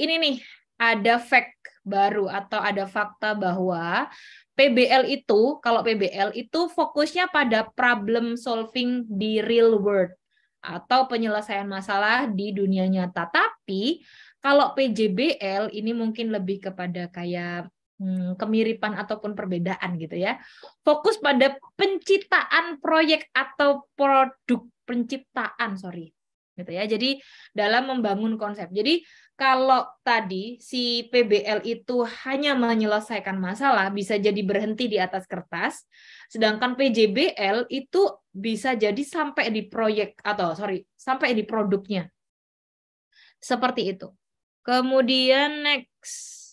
ini nih, ada fact baru atau ada fakta bahwa PBL itu, kalau PBL itu fokusnya pada problem solving di real world atau penyelesaian masalah di dunia nyata. Tapi kalau PJBL ini mungkin lebih kepada kayak kemiripan ataupun perbedaan gitu ya. Fokus pada penciptaan proyek atau produk penciptaan, gitu ya. Jadi dalam membangun konsep. Jadi kalau tadi si PBL itu hanya menyelesaikan masalah, bisa jadi berhenti di atas kertas, sedangkan PJBL itu bisa jadi sampai di proyek atau sampai di produknya. Seperti itu. Kemudian next.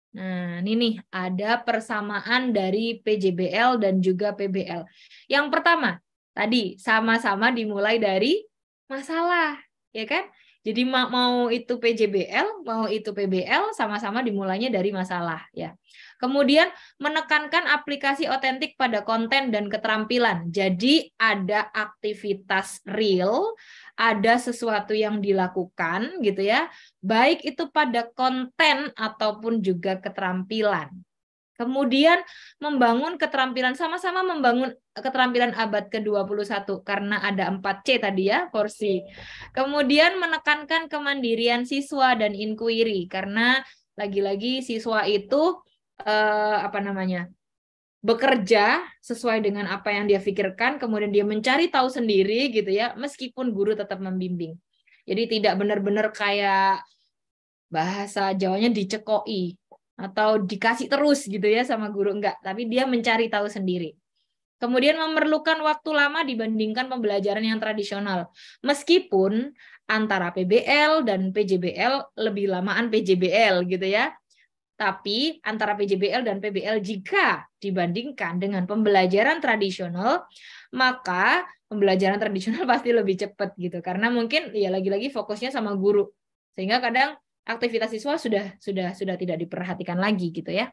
Nah, ini nih ada persamaan dari PJBL dan juga PBL. Yang pertama, tadi sama-sama dimulai dari masalah, ya kan? Jadi mau itu PJBL, mau itu PBL, sama-sama dimulainya dari masalah, ya. Kemudian menekankan aplikasi otentik pada konten dan keterampilan. Jadi ada aktivitas real, ada sesuatu yang dilakukan, gitu ya. Baik itu pada konten ataupun juga keterampilan. Kemudian membangun keterampilan, sama-sama membangun keterampilan abad ke-21 karena ada 4C tadi ya, porsi. Kemudian menekankan kemandirian siswa dan inquiry karena lagi-lagi siswa itu bekerja sesuai dengan apa yang dia pikirkan, kemudian dia mencari tahu sendiri gitu ya, meskipun guru tetap membimbing. Jadi tidak benar-benar kayak bahasa Jawanya dicekoi atau dikasih terus gitu ya sama guru, enggak, tapi dia mencari tahu sendiri. Kemudian memerlukan waktu lama dibandingkan pembelajaran yang tradisional. Meskipun antara PBL dan PJBL lebih lamaan PJBL gitu ya. Tapi antara PJBL dan PBL jika dibandingkan dengan pembelajaran tradisional, maka pembelajaran tradisional pasti lebih cepat gitu. Karena mungkin ya lagi-lagi fokusnya sama guru. Sehingga kadang aktivitas siswa sudah tidak diperhatikan lagi gitu ya.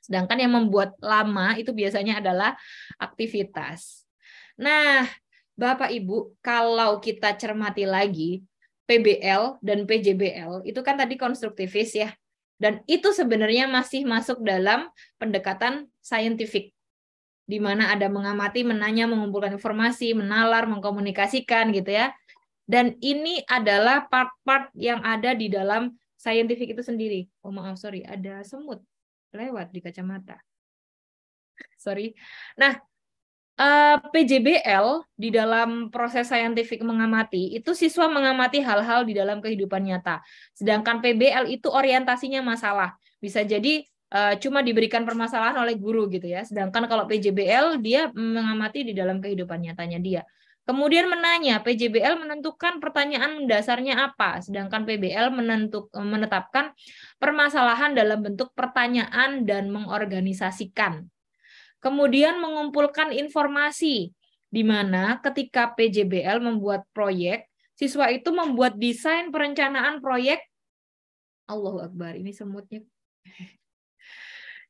Sedangkan yang membuat lama itu biasanya adalah aktivitas. Nah, Bapak Ibu, kalau kita cermati lagi PBL dan PJBL itu kan tadi konstruktivis ya. Dan itu sebenarnya masih masuk dalam pendekatan saintifik, di mana ada mengamati, menanya, mengumpulkan informasi, menalar, mengkomunikasikan gitu ya. Dan ini adalah part-part yang ada di dalam saintifik itu sendiri. Oh maaf, sorry, ada semut lewat di kacamata. Sorry. Nah, PJBL di dalam proses saintifik mengamati, itu siswa mengamati hal-hal di dalam kehidupan nyata. Sedangkan PBL itu orientasinya masalah. Bisa jadi cuma diberikan permasalahan oleh guru gitu ya. Sedangkan kalau PJBL dia mengamati di dalam kehidupan nyatanya dia. Kemudian menanya, PJBL menentukan pertanyaan mendasarnya apa, sedangkan PBL menetapkan permasalahan dalam bentuk pertanyaan dan mengorganisasikan. Kemudian mengumpulkan informasi, di mana ketika PJBL membuat proyek, siswa itu membuat desain perencanaan proyek. Allahu Akbar, ini semutnya.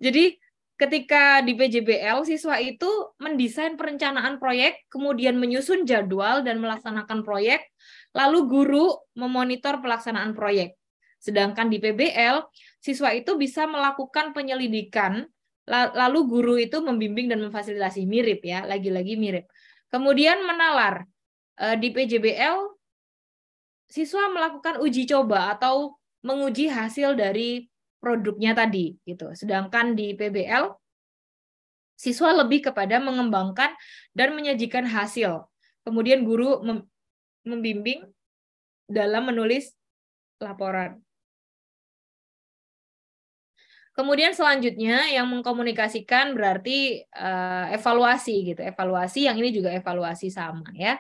Jadi ketika di PJBL, siswa itu mendesain perencanaan proyek, kemudian menyusun jadwal dan melaksanakan proyek, lalu guru memonitor pelaksanaan proyek. Sedangkan di PBL, siswa itu bisa melakukan penyelidikan, lalu guru itu membimbing dan memfasilitasi. Mirip ya, lagi-lagi mirip. Kemudian menalar. Di PJBL, siswa melakukan uji coba atau menguji hasil dari produknya tadi gitu. Sedangkan di PBL siswa lebih kepada mengembangkan dan menyajikan hasil. Kemudian guru membimbing dalam menulis laporan. Kemudian selanjutnya yang mengkomunikasikan berarti evaluasi gitu. Evaluasi yang ini juga evaluasi sama ya.